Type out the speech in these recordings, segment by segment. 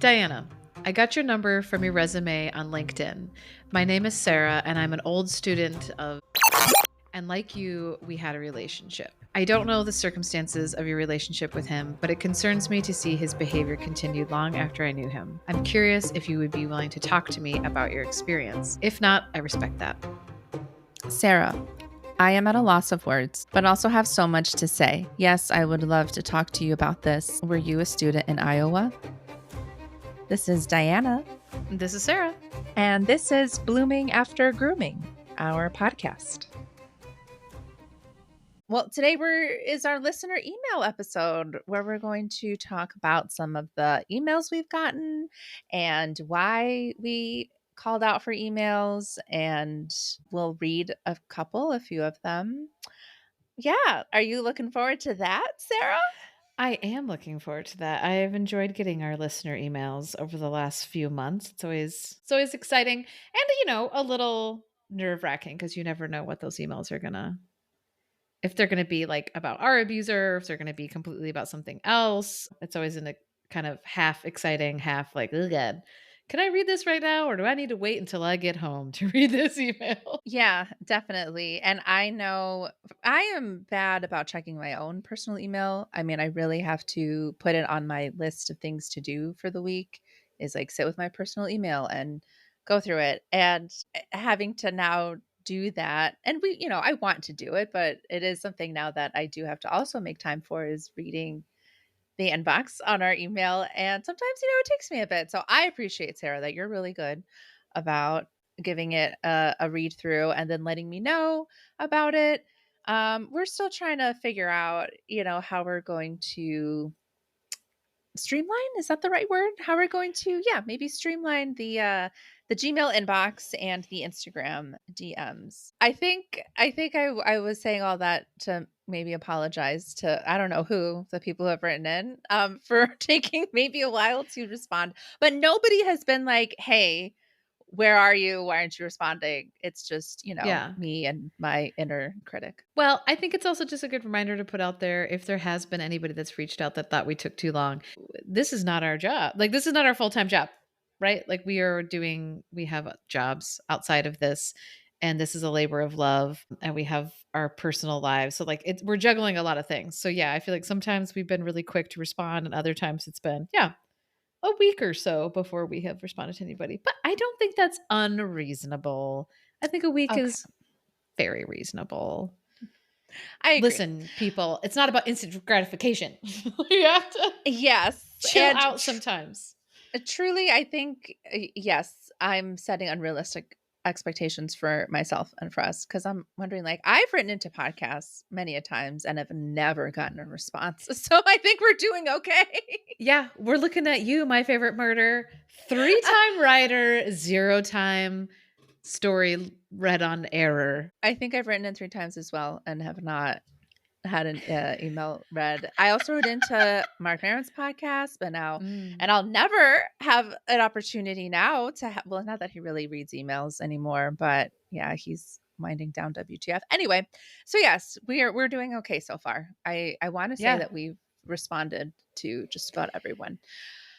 Diana, I got your number from your resume on LinkedIn. My name is Sarah, and I'm an old student of. And like you, we had a relationship. I don't know the circumstances of your relationship with him, but it concerns me to see his behavior continued long after I knew him. I'm curious if you would be willing to talk to me about your experience. If not, I respect that. Sarah, I am at a loss of words, but also have so much to say. Yes, I would love to talk to you about this. Were you a student in Iowa? This is Diana. This is Sarah. And this is Blooming After Grooming, our podcast. Well, today is our listener email episode where we're going to talk about some of the emails we've gotten and why we called out for emails, and we'll read a few of them. Yeah. Are you looking forward to that, Sarah? I am looking forward to that. I have enjoyed getting our listener emails over the last few months. It's always exciting and, a little nerve-wracking because you never know what those emails are if they're gonna be like about our abuser, or if they're gonna be completely about something else. It's always in a kind of half exciting, half like, oh God, can I read this right now? Or do I need to wait until I get home to read this email? Yeah, definitely. And I know I am bad about checking my own personal email. I mean, I really have to put it on my list of things to do for the week, is like sit with my personal email and go through it. And having to now do that, and I want to do it, but it is something now that I do have to also make time for, is reading the inbox on our email. And sometimes, it takes me a bit. So I appreciate, Sarah, that you're really good about giving it a read through and then letting me know about it. We're still trying to figure out, how we're going to streamline. Is that the right word? How we're going to, maybe streamline the Gmail inbox and the Instagram DMs. I think I was saying all that to maybe apologize to, I don't know who, the people who have written in, for taking maybe a while to respond, but nobody has been like, hey, where are you? Why aren't you responding? It's just, me and my inner critic. Well, I think it's also just a good reminder to put out there, if there has been anybody that's reached out that thought we took too long, this is not our job. Like, this is not our full-time job, right? Like, we have jobs outside of this, and this is a labor of love, and we have our personal lives. So like, we're juggling a lot of things. So yeah, I feel like sometimes we've been really quick to respond, and other times it's been, a week or so before we have responded to anybody. But I don't think that's unreasonable. I think a week is very reasonable. I agree. Listen, people, it's not about instant gratification. You have to chill out sometimes. Truly, I think, yes, I'm setting unrealistic expectations for myself and for us, because I'm wondering, like, I've written into podcasts many a times and have never gotten a response. So I think we're doing okay. Yeah, we're looking at you, My Favorite Murder, 3-time writer, 0-time story read on error. I think I've written in 3 times as well and have not had an email read. I also wrote into Mark Maron's podcast, but now, and I'll never have an opportunity now to well, not that he really reads emails anymore, but yeah, he's winding down WTF. Anyway, so yes, we're doing okay so far. I want to say that we've responded to just about everyone.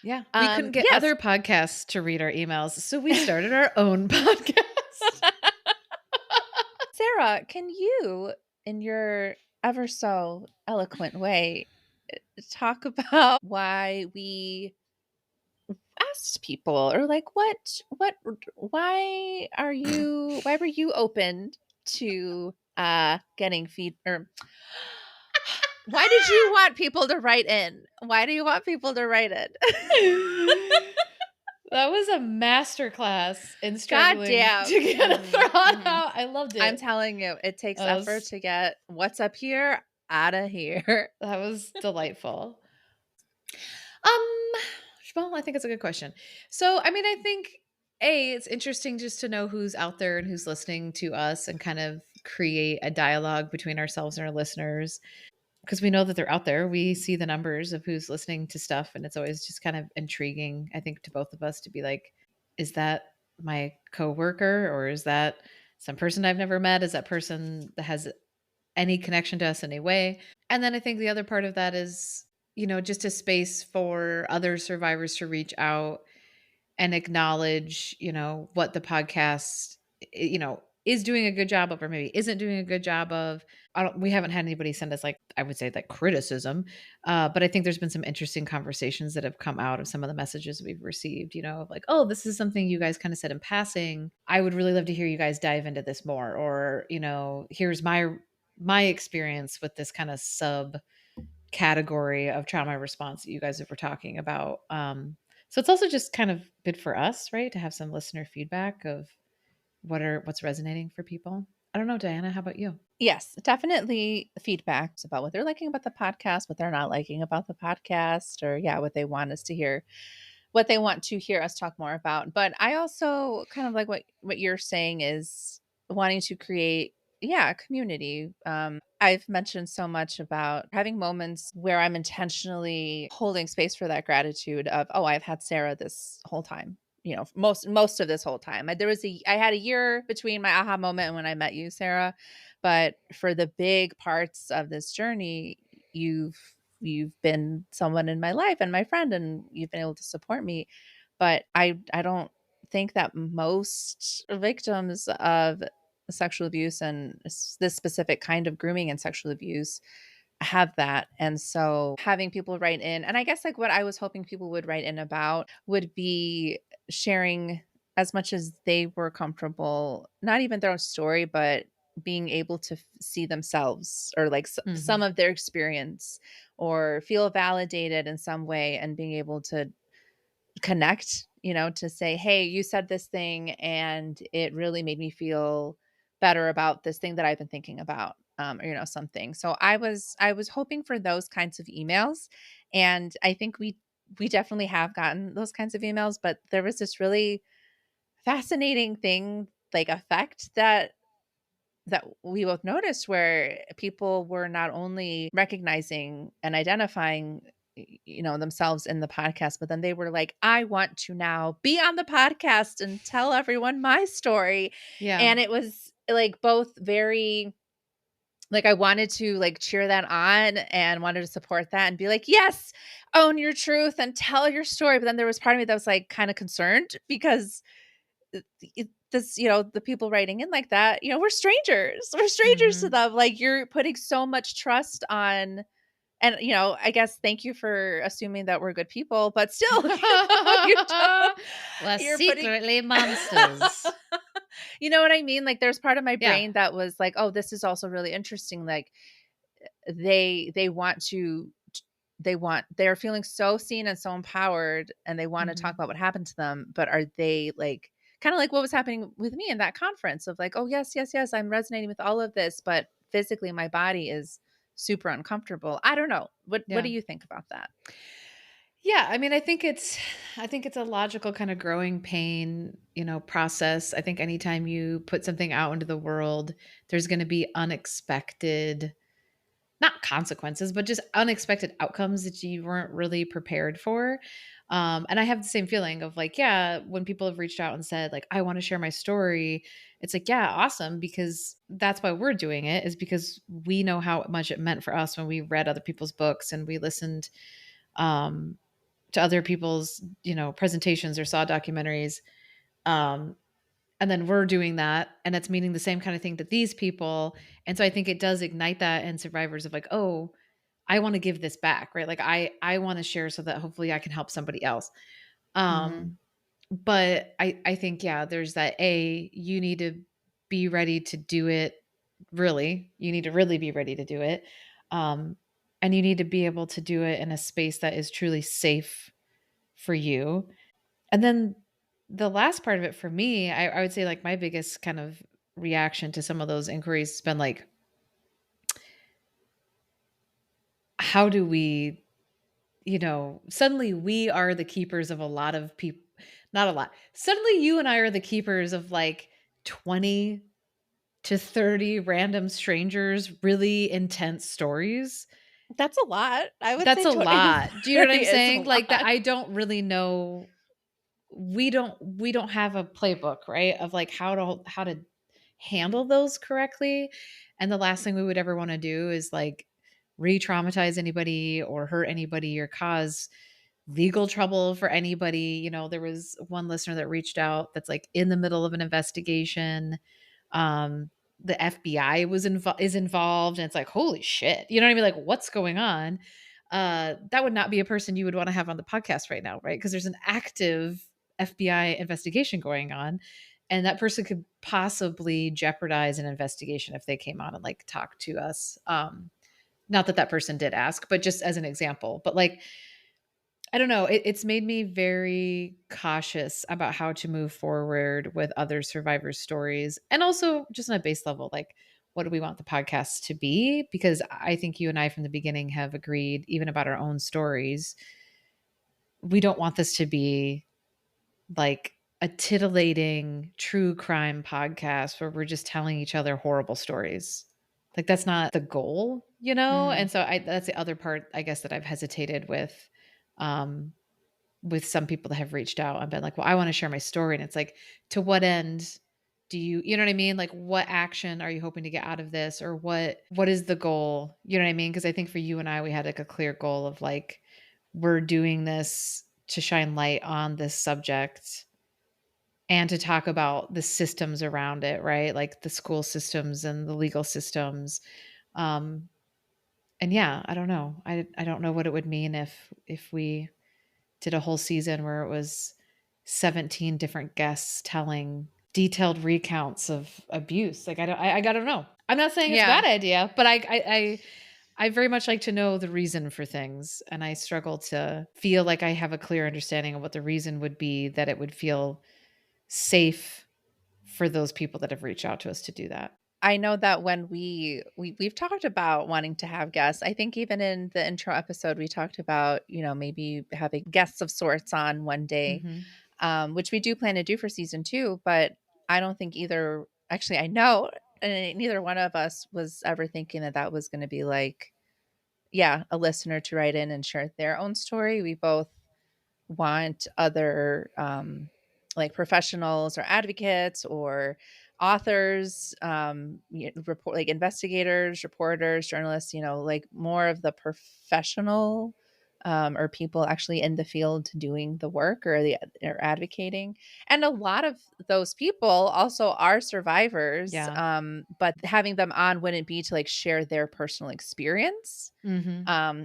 Yeah. We couldn't get other podcasts to read our emails, so we started our own podcast. Sarah, can you, in your ever so eloquent way, talk about why we asked people, or like why were you open to getting or why did you want people to write in? Why do you want people to write in? That was a masterclass in struggling to get a thought out. I loved it. I'm telling you, it takes effort to get what's up here out of here. That was delightful. Well, I think it's a good question. So, I mean, I think it's interesting just to know who's out there and who's listening to us, and kind of create a dialogue between ourselves and our listeners, because we know that they're out there. We see the numbers of who's listening to stuff, and it's always just kind of intriguing, I think, to both of us to be like, is that my coworker, or is that some person I've never met? Is that person that has any connection to us in any way? And then I think the other part of that is just a space for other survivors to reach out and acknowledge, what the podcast, is doing a good job of, or maybe isn't doing a good job of. We haven't had anybody send us, like, I would say, like, criticism. But I think there's been some interesting conversations that have come out of some of the messages we've received, of like, oh, this is something you guys kind of said in passing. I would really love to hear you guys dive into this more. Or, here's my experience with this kind of sub category of trauma response that you guys were talking about. So it's also just kind of good for us, right, to have some listener feedback of what's resonating for people. I don't know, Diana, how about you? Yes, definitely feedbacks about what they're liking about the podcast, what they're not liking about the podcast, or yeah, what they want us to hear, what they want to hear us talk more about. But I also kind of like what you're saying is wanting to create, yeah, a community. I've mentioned so much about having moments where I'm intentionally holding space for that gratitude of, oh, I've had Sarah this whole time. Most of this whole time. I had a year between my aha moment and when I met you, Sarah. But for the big parts of this journey, you've been someone in my life and my friend, and you've been able to support me. But I don't think that most victims of sexual abuse and this specific kind of grooming and sexual abuse have that. And so having people write in, and I guess like what I was hoping people would write in about would be sharing as much as they were comfortable, not even their own story, but being able to see themselves or like some Mhm. of their experience or feel validated in some way, and being able to connect, to say, hey, you said this thing and it really made me feel better about this thing that I've been thinking about, or something. So I was hoping for those kinds of emails, and I think we definitely have gotten those kinds of emails, but there was this really fascinating thing, like effect that we both noticed, where people were not only recognizing and identifying themselves in the podcast, but then they were like, I want to now be on the podcast and tell everyone my story. Yeah. And it was like both very, like, I wanted to like cheer that on and wanted to support that and be like, yes, own your truth and tell your story. But then there was part of me that was like kind of concerned because the people writing in like that, we're strangers to Mhm. them. Like, you're putting so much trust on, and I guess thank you for assuming that we're good people, but still, you know, We're you're putting secretly monsters. you know what I mean? Like, there's part of my Yeah. brain that was like, oh, this is also really interesting. Like, they want to they're feeling so seen and so empowered, and they want to talk Mhm. about what happened to them, but are they like kind of like what was happening with me in that conference of like, oh, yes, yes, yes, I'm resonating with all of this, but physically my body is super uncomfortable. I don't know. What do Yeah. you think about that? Yeah, I mean, I think it's a logical kind of growing pain, process. I think anytime you put something out into the world, there's going to be unexpected, not consequences, but just unexpected outcomes that you weren't really prepared for. And I have the same feeling of like, yeah, when people have reached out and said, like, I want to share my story, it's like, yeah, awesome, because that's why we're doing it, is because we know how much it meant for us when we read other people's books and we listened um, to other people's, presentations or saw documentaries. Um, and then we're doing that, and it's meaning the same kind of thing to these people. And so I think it does ignite that in survivors of like, oh, I want to give this back, right? Like I want to share so that hopefully I can help somebody else. Hmm. But I think, yeah, there's that, you need to be ready to do it. Really, you need to really be ready to do it. Um, and you need to be able to do it in a space that is truly safe for you. And then the last part of it for me, I would say, like, my biggest kind of reaction to some of those inquiries has been like, how do we, suddenly we are the keepers of a lot of people, not a lot. Suddenly you and I are the keepers of like 20 to 30 random strangers, really intense stories. That's a lot. I would That's say a 20 to lot. Do you know what 30 I'm is a saying? Like, that lot. I don't really know. We don't have a playbook, right? Of like how to handle those correctly. And the last thing we would ever want to do is like re-traumatize anybody or hurt anybody or cause legal trouble for anybody. You know, there was one listener that reached out that's like in the middle of an investigation. The FBI is involved, and it's like, holy shit. You know what I mean? Like, what's going on? That would not be a person you would want to have on the podcast right now, right? Because there's an active FBI investigation going on, and that person could possibly jeopardize an investigation if they came on and like talked to us. Not that that person did ask, but just as an example. But like, I don't know. It's made me very cautious about how to move forward with other survivors' stories. And also just on a base level, like, what do we want the podcast to be? Because I think you and I from the beginning have agreed, even about our own stories, we don't want this to be like a titillating true crime podcast where we're just telling each other horrible stories. Like, that's not the goal, you know? Mm. And so that's the other part, I guess, that I've hesitated um, with some people that have reached out and been like, well, I want to share my story. And it's like, to what end do you know what I mean? Like, what action are you hoping to get out of this? Or what is the goal? You know what I mean? Because I think for you and I, we had like a clear goal of like, we're doing this to shine light on this subject and to talk about the systems around it, right? Like the school systems and the legal systems. Um, and yeah, I don't know. I don't know what it would mean if we did a whole season where it was 17 different guests telling detailed recounts of abuse. Like, I don't know. I'm not saying it's a Yeah. bad idea, but I very much like to know the reason for things. And I struggle to feel like I have a clear understanding of what the reason would be that it would feel safe for those people that have reached out to us to do that. I know that when we've talked about wanting to have guests. I think even in the intro episode, we talked about, maybe having guests of sorts on one day, which we do plan to do for season 2. But I don't think actually, I know neither one of us was ever thinking that was going to be like, yeah, a listener to write in and share their own story. We both want other like professionals or advocates or authors, report like investigators, reporters, journalists, like more of the professional or people actually in the field doing the work or advocating. And a lot of those people also are survivors. Yeah. But having them on wouldn't be to like share their personal experience.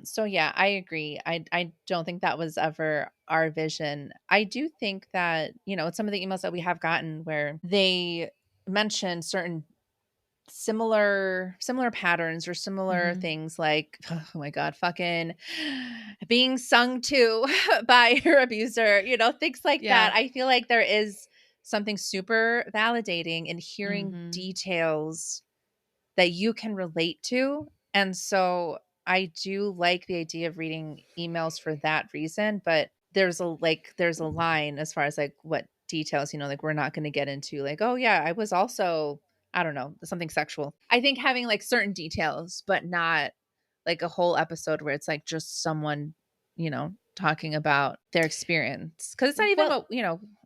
So yeah, I agree. I don't think that was ever our vision. I do think that, some of the emails that we have gotten where they mention certain similar patterns or similar things like, oh my God, fucking being sung to by your abuser, things like Yeah. that. I feel like there is something super validating in hearing details that you can relate to. And so I do like the idea of reading emails for that reason, but there's a line as far as like what details, like we're not going to get into like, oh yeah, I was also, I don't know, something sexual. I think having like certain details, but not like a whole episode where it's like just someone, talking about their experience. Cause it's not even Well,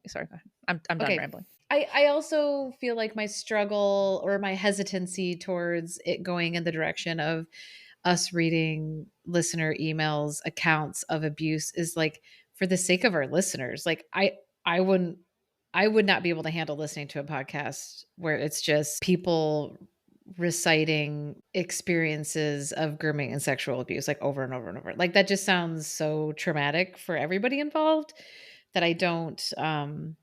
sorry, go ahead. I'm done okay. rambling. I also feel like my struggle or my hesitancy towards it going in the direction of us reading listener emails, accounts of abuse is like for the sake of our listeners. Like I would not be able to handle listening to a podcast where it's just people reciting experiences of grooming and sexual abuse like over and over and over. Like, that just sounds so traumatic for everybody involved that I don't want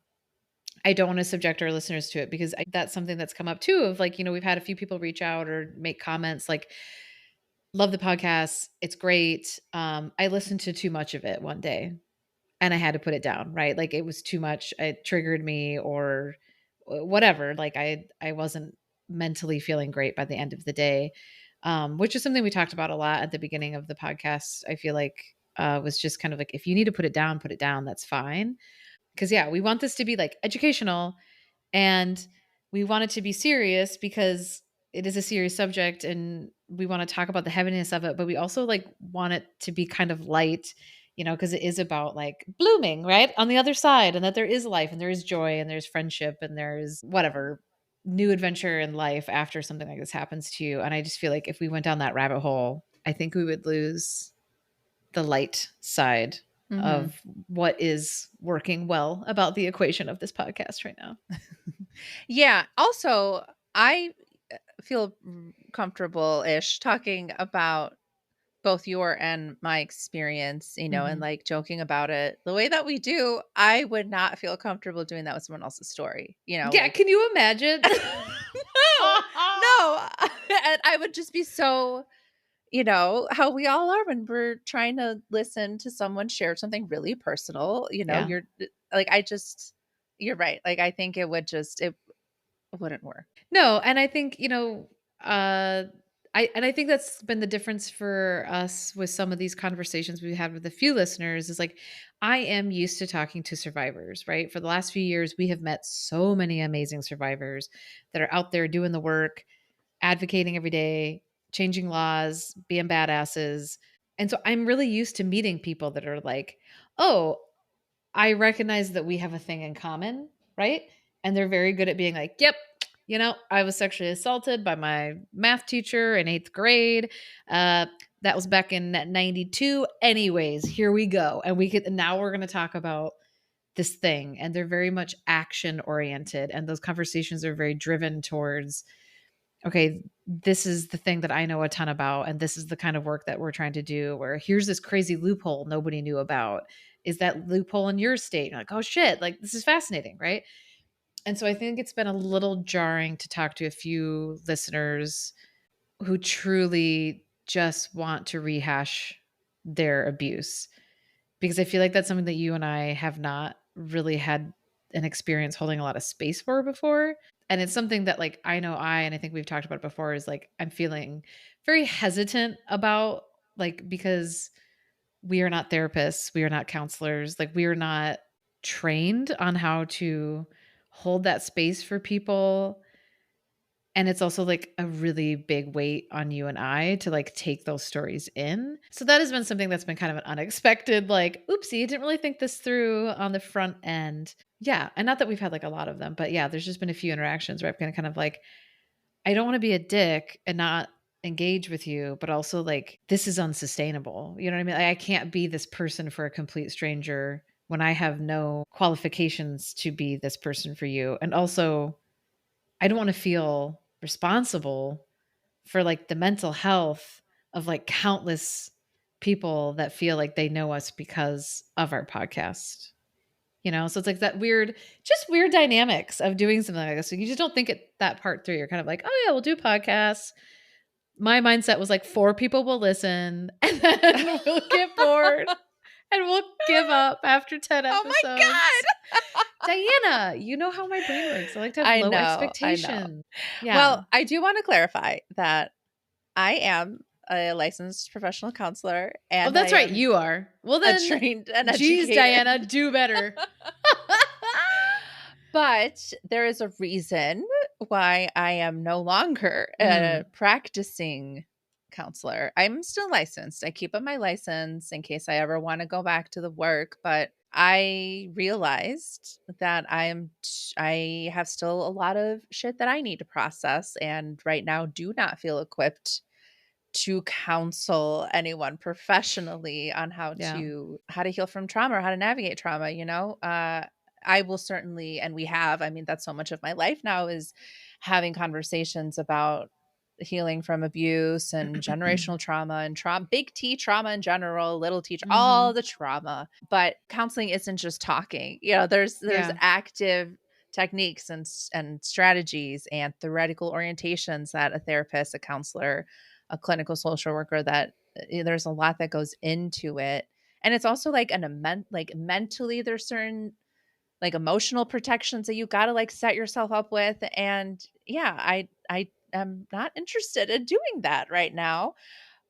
to subject our listeners to it, because that's something that's come up too of like, we've had a few people reach out or make comments like, love the podcast. It's great. I listened to too much of it one day and I had to put it down, right? Like, it was too much. It triggered me or whatever. Like, I wasn't mentally feeling great by the end of the day. Which is something we talked about a lot at the beginning of the podcast. I feel like was just kind of like, if you need to put it down, that's fine. Cause yeah, we want this to be like educational and we want it to be serious because it is a serious subject and we want to talk about the heaviness of it, but we also like want it to be kind of light, because it is about like blooming, right? On the other side, and that there is life and there is joy and there's friendship and there's whatever new adventure in life after something like this happens to you. And I just feel like if we went down that rabbit hole, I think we would lose the light side Mhm. of what is working well about the equation of this podcast right now. Yeah. Also, I feel comfortable-ish talking about both your and my experience, you know, and Mhm. like joking about it the way that we do. I would not feel comfortable doing that with someone else's story, you know, Yeah, like can you imagine? no, no. And I would just be so, you know, how we all are when we're trying to listen to someone share something really personal, you know, Yeah. you're like, you're right. Like, I think it wouldn't work. No, and I think, I think that's been the difference for us with some of these conversations we had with a few listeners is like I am used to talking to survivors, right? For the last few years, we have met so many amazing survivors that are out there doing the work, advocating every day, changing laws, being badasses. And so I'm really used to meeting people that are like, "Oh, I recognize that we have a thing in common," right? And they're very good at being like, "Yep, I was sexually assaulted by my math teacher in 8th grade. Uh, that was back in 92. Anyways, here we go." And now we're going to talk about this thing. And they're very much action oriented. And those conversations are very driven towards, okay, this is the thing that I know a ton about, and this is the kind of work that we're trying to do. Where here's this crazy loophole nobody knew about. Is that loophole in your state? You're like, oh shit, like this is fascinating, right? And so I think it's been a little jarring to talk to a few listeners who truly just want to rehash their abuse, because I feel like that's something that you and I have not really had an experience holding a lot of space for before. And it's something that like and I think we've talked about it before, is like I'm feeling very hesitant about, like, because we are not therapists, we are not counselors, like we are not trained on how to hold that space for people. And it's also like a really big weight on you and I to like take those stories in. So that has been something that's been kind of an unexpected, like, oopsie, didn't really think this through on the front end. Yeah. And not that we've had like a lot of them, but yeah, there's just been a few interactions where I've been kind of like, I don't want to be a dick and not engage with you, but also like, this is unsustainable. You know what I mean? Like, I can't be this person for a complete stranger when I have no qualifications to be this person for you. And also, I don't want to feel responsible for like the mental health of like countless people that feel like they know us because of our podcast. So it's like that weird, just weird dynamics of doing something like this. So you just don't think it that part through. You're kind of like, oh yeah, we'll do podcasts. My mindset was like 4 people will listen and then we'll get bored and we'll give up after 10 Oh my episodes. God. Diana, you know how my brain works. I like to have I low know. I know. expectations. Yeah. Well, I do want to clarify that I am a licensed professional counselor Oh, and I that's right. am You are. Well, a then, trained and geez, educated. Diana, do better. But there is a reason why I am no longer a practicing counselor. I'm still licensed. I keep up my license in case I ever want to go back to the work, but I realized that I have still a lot of shit that I need to process and right now do not feel equipped to counsel anyone professionally on Yeah. how to heal from trauma or how to navigate trauma, I will certainly, and we have, I mean, that's so much of my life now is having conversations about healing from abuse and generational trauma and trauma, big T trauma in general, little T, all Mhm. the trauma. But counseling isn't just talking. There's Yeah. active techniques and strategies and theoretical orientations that a therapist, a counselor, a clinical social worker there's a lot that goes into it. And it's also like like mentally there's certain like emotional protections that you got to like set yourself up with. And yeah, I am not interested in doing that right now,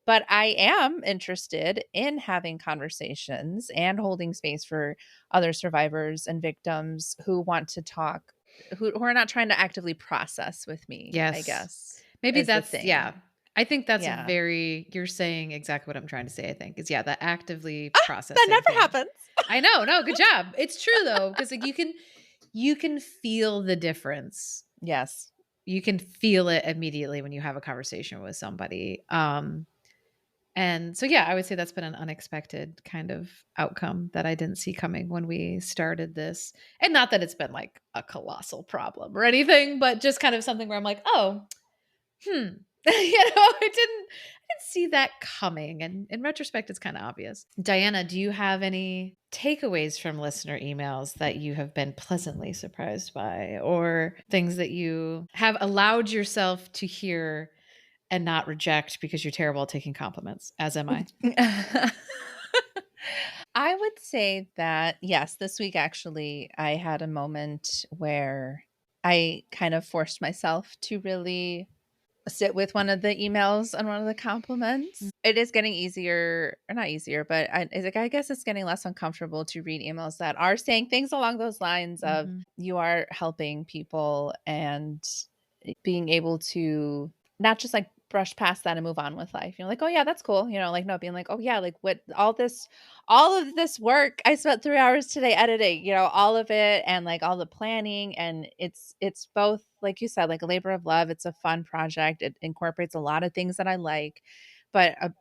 but I am interested in having conversations and holding space for other survivors and victims who want to talk, who are not trying to actively process with me, I Yes. guess, Maybe is the that's, thing. yeah. I think that's Yeah. you're saying exactly what I'm trying to say, I think, is yeah, the actively That processing never thing. happens. I know. No, good job. It's true though, because like you can feel the difference. Yes. You can feel it immediately when you have a conversation with somebody. And so, yeah, I would say that's been an unexpected kind of outcome that I didn't see coming when we started this. And not that it's been like a colossal problem or anything, but just kind of something where I'm like, oh, I didn't see that coming. And in retrospect, it's kind of obvious. Diana, do you have any takeaways from listener emails that you have been pleasantly surprised by, or things that you have allowed yourself to hear and not reject because you're terrible at taking compliments, as am I? I would say that, yes, this week actually, I had a moment where I kind of forced myself to really sit with one of the emails and one of the compliments. It is getting easier, or not easier, but it's like, I guess it's getting less uncomfortable to read emails that are saying things along those lines of Mhm. you are helping people and being able to not just like brush past that and move on with life. Like, oh yeah, that's cool. Like, no, being like, oh yeah, like what all of this work I spent 3 hours today editing, all of it, and like all the planning, and it's both, like you said, like a labor of love. It's a fun project. It incorporates a lot of things that I like, but a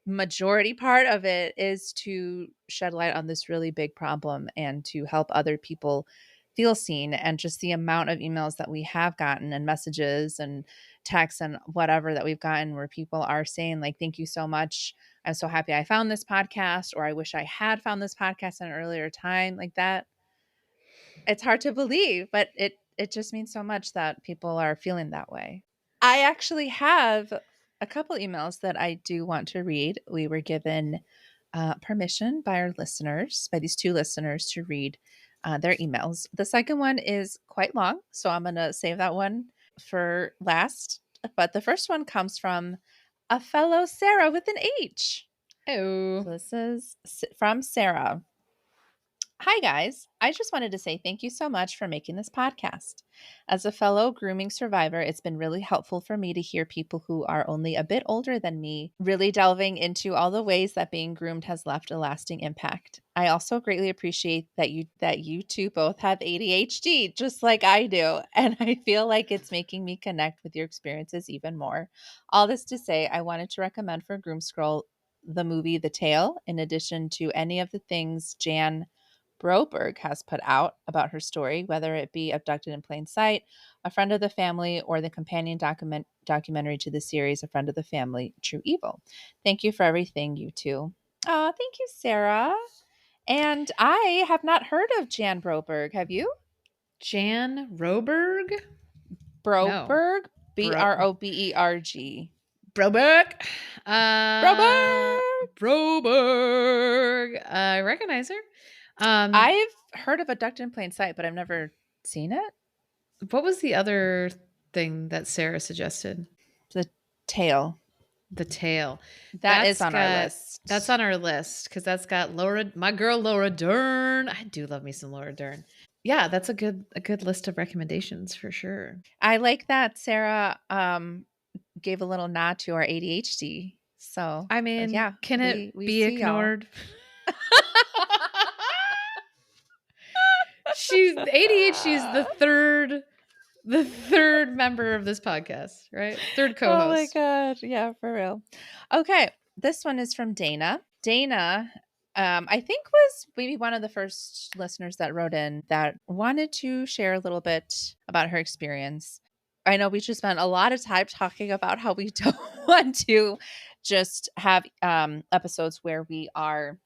majority part of it is to shed light on this really big problem and to help other people feel seen. And just the amount of emails that we have gotten and messages and texts and whatever that we've gotten where people are saying like, thank you so much, I'm so happy I found this podcast, or I wish I had found this podcast at an earlier time, like that. It's hard to believe, but it just means so much that people are feeling that way. I actually have a couple emails that I do want to read. We were given permission by our listeners, by these two listeners, to read their emails. The second one is quite long, so I'm going to save that one for last. But the first one comes from a fellow Sarah with an H. Oh, So this is from Sarah. Hi, guys. I just wanted to say thank you so much for making this podcast. As a fellow grooming survivor, it's been really helpful for me to hear people who are only a bit older than me really delving into all the ways that being groomed has left a lasting impact. I also greatly appreciate that you two both have ADHD, just like I do, and I feel like it's making me connect with your experiences even more. All this to say, I wanted to recommend for Groom Scroll the movie The Tale, in addition to any of the things Jan Broberg has put out about her story, whether it be Abducted in Plain Sight, A Friend of the Family, or the companion documentary to the series, A Friend of the Family, True Evil. Thank you for everything, you two. Oh, thank you, Sarah. And I have not heard of Jan Broberg. Have you? Jan Roberg? No. Broberg? Bro Broberg. Broberg. Broberg! Broberg. I recognize her. I've heard of Abducted in Plain Sight, but I've never seen it. What was the other thing that Sarah suggested? The Tale. The Tale. That is on our list. That's on our list because that's got my girl Laura Dern. I do love me some Laura Dern. Yeah, that's a good list of recommendations for sure. I like that Sarah gave a little nod to our ADHD. So I mean, yeah, can it we be see y'all. ignored? ADHD is the third member of this podcast, right? Third co-host. Oh my god, yeah, for real. Okay, this one is from Dana. Dana, I think was maybe one of the first listeners that wrote in that wanted to share a little bit about her experience. I know we just spent a lot of time talking about how we don't want to just have episodes where we are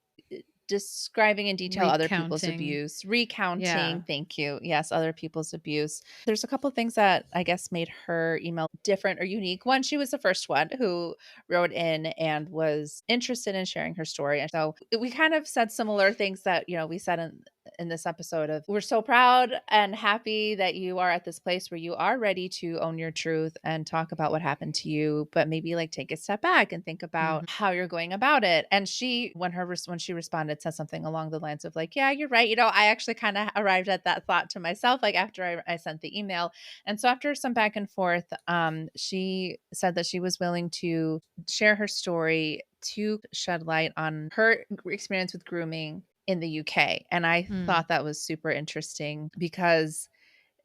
describing in detail other people's abuse, recounting. Yeah. Thank you. Yes, other people's abuse. There's a couple of things that I guess made her email different or unique. One, she was the first one who wrote in and was interested in sharing her story. And so we kind of said similar things that, we said in this episode of, we're so proud and happy that you are at this place where you are ready to own your truth and talk about what happened to you, but maybe like take a step back and think about how you're going about it. And she, when she responded, said something along the lines of like, yeah, you're right. I actually kind of arrived at that thought to myself, like after I sent the email. And so after some back and forth, she said that she was willing to share her story to shed light on her experience with grooming in the UK. And I thought that was super interesting because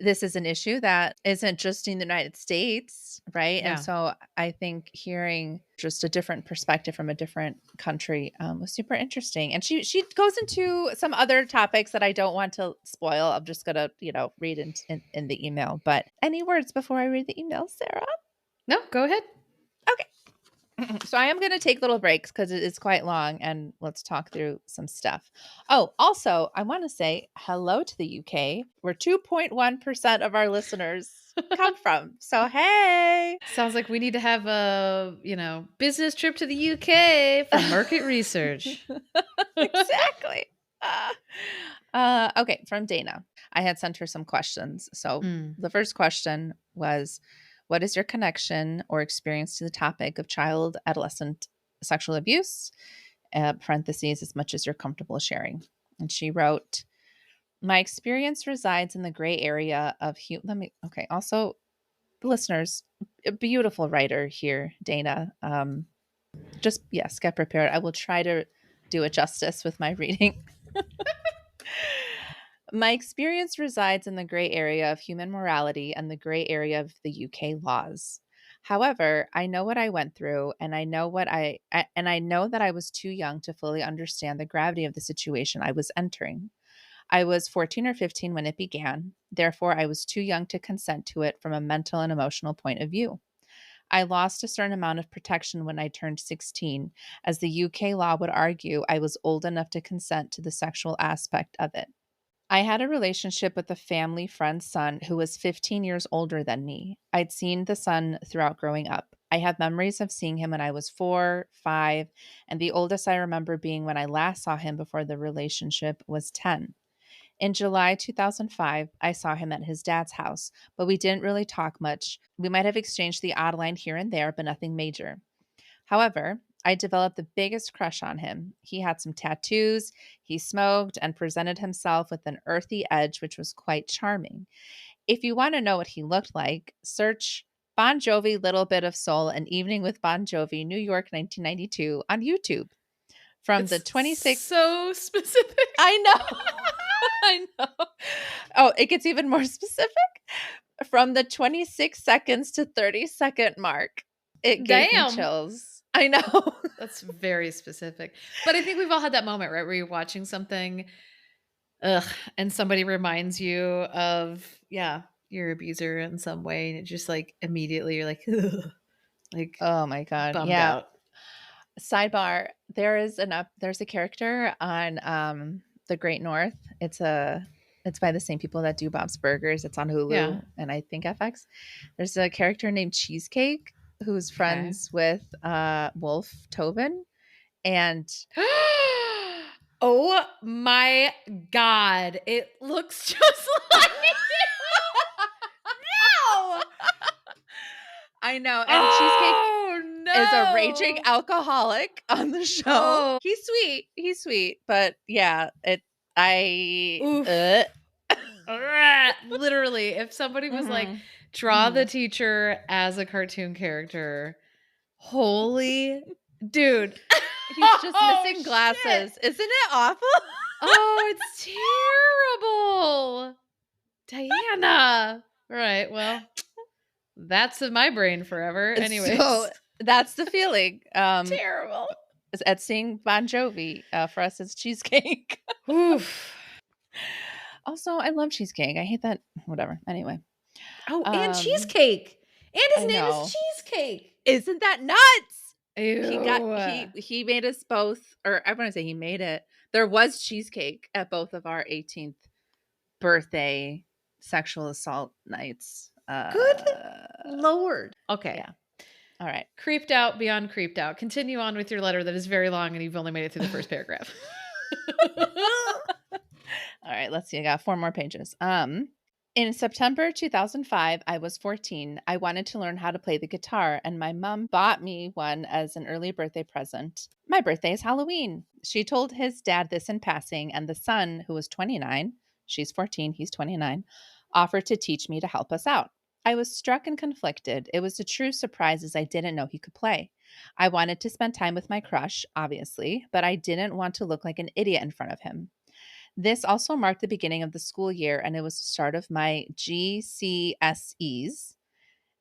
this is an issue that isn't just in the United States, right? And Yeah. so I think hearing just a different perspective from a different country was super interesting. And she goes into some other topics that I don't want to spoil. I'm just gonna read in the email. But any words before I read the email, Sarah? No, go ahead. Okay. So I am going to take little breaks because it is quite long, and let's talk through some stuff. Oh, also, I want to say hello to the UK, where 2.1% of our listeners come from. So, hey. Sounds like we need to have a, business trip to the UK for market research. Exactly. Okay, from Dana. I had sent her some questions. So the first question was, what is your connection or experience to the topic of child adolescent sexual abuse? Parentheses, as much as you're comfortable sharing. And she wrote, my experience resides in the gray area of also listeners, a beautiful writer here, Dana. Get prepared. I will try to do it justice with my reading. My experience resides in the gray area of human morality and the gray area of the UK laws. However, I know what I went through, and I know I know that I was too young to fully understand the gravity of the situation I was entering. I was 14 or 15 when it began. Therefore, I was too young to consent to it from a mental and emotional point of view. I lost a certain amount of protection when I turned 16, as the UK law would argue I was old enough to consent to the sexual aspect of it. I had a relationship with a family friend's son who was 15 years older than me. I'd seen the son throughout growing up. I have memories of seeing him when I was 4, 5, and the oldest I remember being when I last saw him before the relationship was 10. In July 2005, I saw him at his dad's house, but we didn't really talk much. We might have exchanged the odd line here and there, but nothing major. However, I developed the biggest crush on him. He had some tattoos, he smoked, and presented himself with an earthy edge, which was quite charming. If you want to know what he looked like, search Bon Jovi Little Bit of Soul, An Evening with Bon Jovi, New York, 1992 on YouTube. From the 26th. So specific. I know. I know. Oh, it gets even more specific. From the 26 seconds to 30-second mark. It gave me chills. I know. That's very specific. But I think we've all had that moment, right? Where you're watching something, and somebody reminds you of, your abuser in some way. And it just like immediately you're like, ugh, like, oh my God. Bummed out. Sidebar. There's a character on The Great North. It's by the same people that do Bob's Burgers. It's on Hulu and I think FX. There's a character named Cheesecake who's friends with Wolf Tobin. And oh my God, it looks just like no. I know. And Cheesecake is a raging alcoholic on the show. Oh. He's sweet, but yeah, literally, if somebody was like, draw the teacher as a cartoon character, holy dude, he's just missing glasses. Shit. Isn't it awful? Oh, it's terrible. Diana. All right, well, that's in my brain forever. Anyway, so that's the feeling. Terrible. At seeing Bon Jovi, for us it's Cheesecake. Oof. Also, I love Cheesecake. I hate that. Whatever. Anyway. Oh, and Cheesecake. And his name is Cheesecake. Isn't that nuts? Ew. He made us both, or I want to say he made it. There was cheesecake at both of our 18th birthday sexual assault nights. Good Lord. Okay. Yeah. All right. Creeped out beyond creeped out. Continue on with your letter that is very long and you've only made it through the first paragraph. All right, let's see. I got 4 more pages. In September 2005, I was 14. I wanted to learn how to play the guitar, and my mom bought me one as an early birthday present. My birthday is Halloween. She told his dad this in passing, and the son, who was 29, she's 14, he's 29, offered to teach me to help us out. I was struck and conflicted. It was a true surprise as I didn't know he could play. I wanted to spend time with my crush, obviously, but I didn't want to look like an idiot in front of him. This also marked the beginning of the school year, and it was the start of my GCSEs.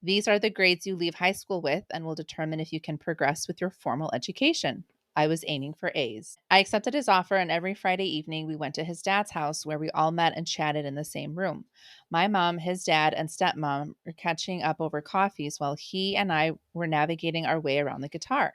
These are the grades you leave high school with and will determine if you can progress with your formal education. I was aiming for A's. I accepted his offer, and every Friday evening we went to his dad's house where we all met and chatted in the same room. My mom, his dad, and stepmom were catching up over coffees while he and I were navigating our way around the guitar.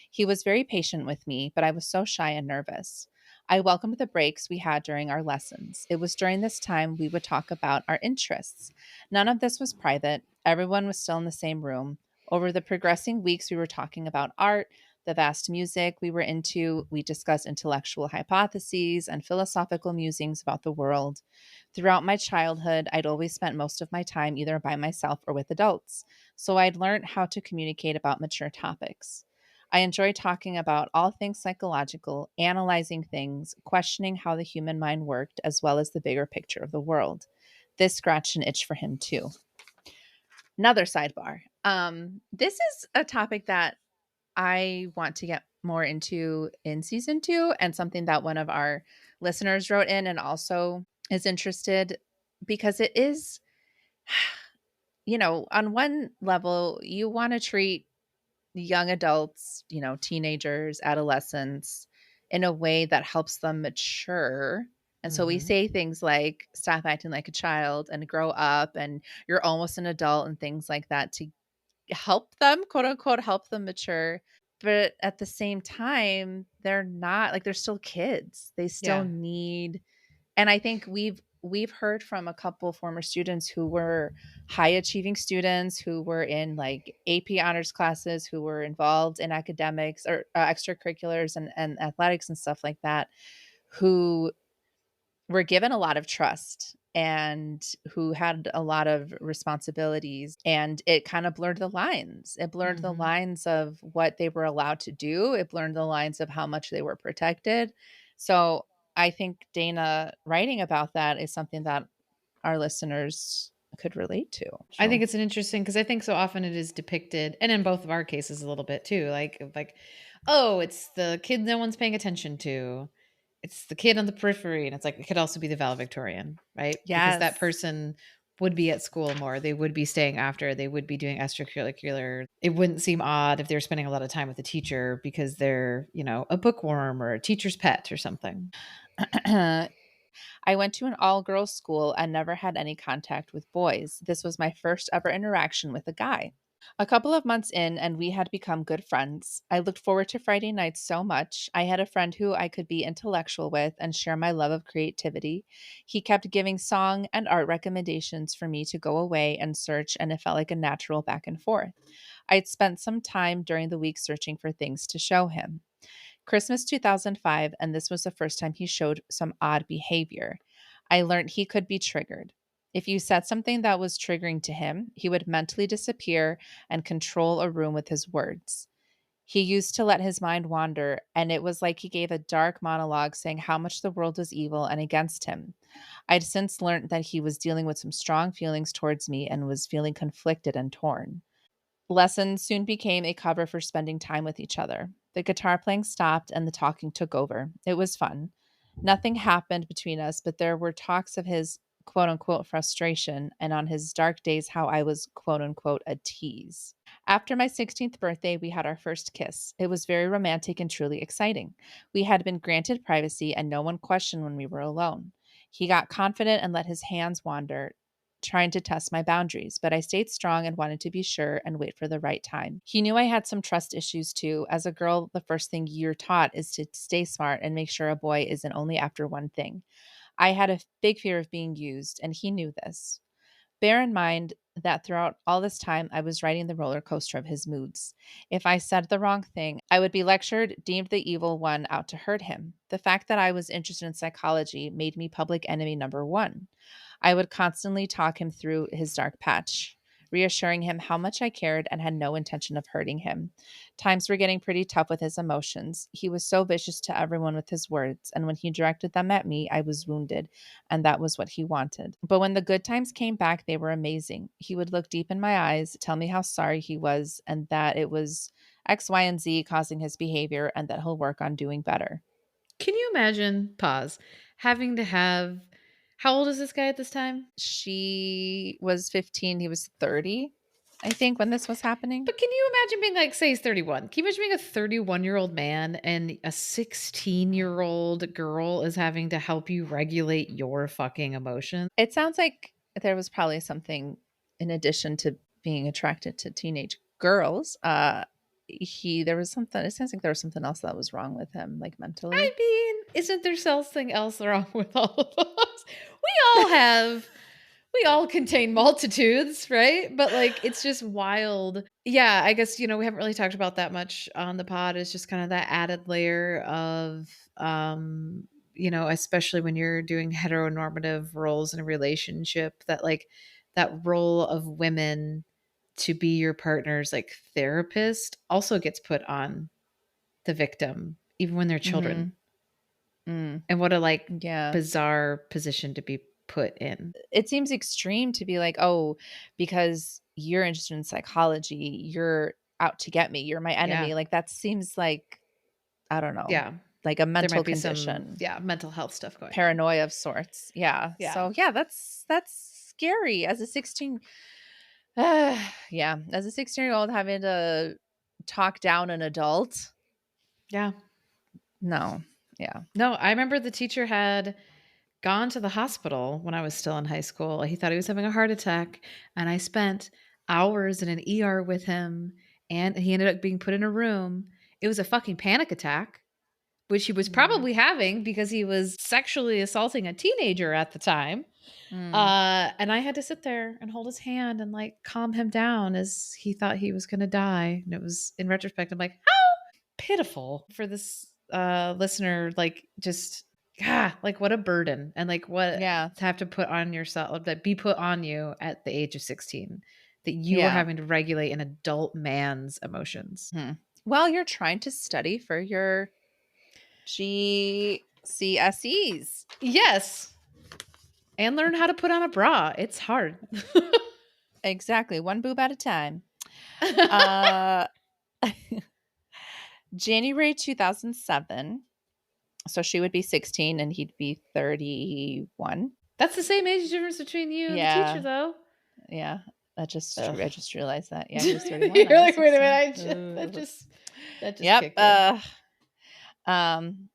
He was very patient with me, but I was so shy and nervous. I welcomed the breaks we had during our lessons. It was during this time we would talk about our interests. None of this was private. Everyone was still in the same room. Over the progressing weeks, we were talking about art, the vast music we were into. We discussed intellectual hypotheses and philosophical musings about the world. Throughout my childhood, I'd always spent most of my time either by myself or with adults, so I'd learned how to communicate about mature topics. I enjoy talking about all things psychological, analyzing things, questioning how the human mind worked, as well as the bigger picture of the world. This scratched an itch for him too. Another sidebar. This is a topic that I want to get more into in season 2, and something that one of our listeners wrote in and also is interested, because it is, on one level, you want to treat young adults, teenagers, adolescents in a way that helps them mature. And so we Mhm. say things like stop acting like a child and grow up and you're almost an adult and things like that to help them, quote unquote, help them mature. But at the same time, they're not, like, they're still kids. They still Yeah. need, and I think we've heard from a couple former students who were high achieving students who were in like AP honors classes, who were involved in academics or extracurriculars and athletics and stuff like that, who were given a lot of trust and who had a lot of responsibilities, and it kind of blurred the lines. It blurred the Mhm. lines of what they were allowed to do. It blurred the lines of how much they were protected. So I think Dana writing about that is something that our listeners could relate to. I think So it's an interesting because I think so often it is depicted, and in both of our cases a little bit too, like, oh, it's the kid no one's paying attention to. It's the kid on the periphery, and it's like it could also be the valedictorian, right? Because that yes. person would be at school more. They would be staying after. They would be doing extracurricular. It wouldn't seem odd if they're spending a lot of time with the teacher because they're, a bookworm or a teacher's pet or something. I went to an all girls school and never had any contact with boys. This was my first ever interaction with a guy. A couple of months in, and we had become good friends. I looked forward to Friday nights so much. I had a friend who I could be intellectual with and share my love of creativity. He kept giving song and art recommendations for me to go away and search, and it felt like a natural back and forth. I'd spent some time during the week searching for things to show him. Christmas 2005, and this was the first time he showed some odd behavior. I learned he could be triggered. If you said something that was triggering to him, he would mentally disappear and control a room with his words. He used to let his mind wander, and it was like he gave a dark monologue saying how much the world was evil and against him. I'd since learned that he was dealing with some strong feelings towards me and was feeling conflicted and torn. Lessons soon became a cover for spending time with each other. The guitar playing stopped and the talking took over. It was fun. Nothing happened between us, but there were talks of his quote unquote frustration and on his dark days how I was quote unquote a tease. After my 16th birthday, we had our first kiss. It was very romantic and truly exciting. We had been granted privacy and no one questioned when we were alone. He got confident and let his hands wander, trying to test my boundaries, but I stayed strong and wanted to be sure and wait for the right time. He knew I had some trust issues too. As a girl, the first thing you're taught is to stay smart and make sure a boy isn't only after one thing. I had a big fear of being used, and he knew this. Bear in mind that throughout all this time, I was riding the roller coaster of his moods. If I said the wrong thing, I would be lectured, deemed the evil one out to hurt him. The fact that I was interested in psychology made me public enemy number one. I would constantly talk him through his dark patch, reassuring him how much I cared and had no intention of hurting him. Times were getting pretty tough with his emotions. He was so vicious to everyone with his words, and when he directed them at me, I was wounded, and that was what he wanted. But when the good times came back, they were amazing. He would look deep in my eyes, tell me how sorry he was, and that it was X, Y, and Z causing his behavior, and that he'll work on doing better. Can you imagine, pause, having to have, how old is this guy at this time? She was 15, he was 30, I think, when this was happening. But can you imagine being like, say he's 31? Can you imagine being a 31-year-old man and a 16-year-old girl is having to help you regulate your fucking emotions? It sounds like there was probably something in addition to being attracted to teenage girls. There was something, it sounds like there was something else that was wrong with him, like mentally. I mean, isn't there something else wrong with all of us? We all contain multitudes, right? But like, it's just wild. Yeah, I guess, we haven't really talked about that much on the pod. It's just kind of that added layer of, especially when you're doing heteronormative roles in a relationship, that like that role of women to be your partner's like therapist also gets put on the victim, even when they're children. Mm. And what a like Yeah. bizarre position to be put in. It seems extreme to be like, oh, because you're interested in psychology, you're out to get me, you're my enemy. Yeah. Like that seems like, I don't know, Yeah. like a There mental might be condition, some, mental health stuff going on. paranoia of sorts. Yeah. Yeah. So yeah, that's scary as a 16. Yeah, as a 16-year-old having to talk down an adult. Yeah. No. Yeah. No, I remember the teacher had gone to the hospital when I was still in high school. He thought he was having a heart attack, and I spent hours in an ER with him, and he ended up being put in a room. It was a fucking panic attack, which he was probably having because he was sexually assaulting a teenager at the time. And I had to sit there and hold his hand and like calm him down as he thought he was going to die. And it was, in retrospect, I'm like, how pitiful for this listener. Like, just, like what a burden, and like what Yeah. to have to put on yourself, that be put on you at the age of 16, that you Yeah. are having to regulate an adult man's emotions. Well, you're trying to study for your GCSEs. Yes. And learn how to put on a bra. It's hard. Exactly. One boob at a time. January 2007. So she would be 16 and he'd be 31. That's the same age difference between you and the teacher, though. Yeah. I just realized that. Yeah, He he was 31. You're like, wait a minute. That just Yep. kicked in.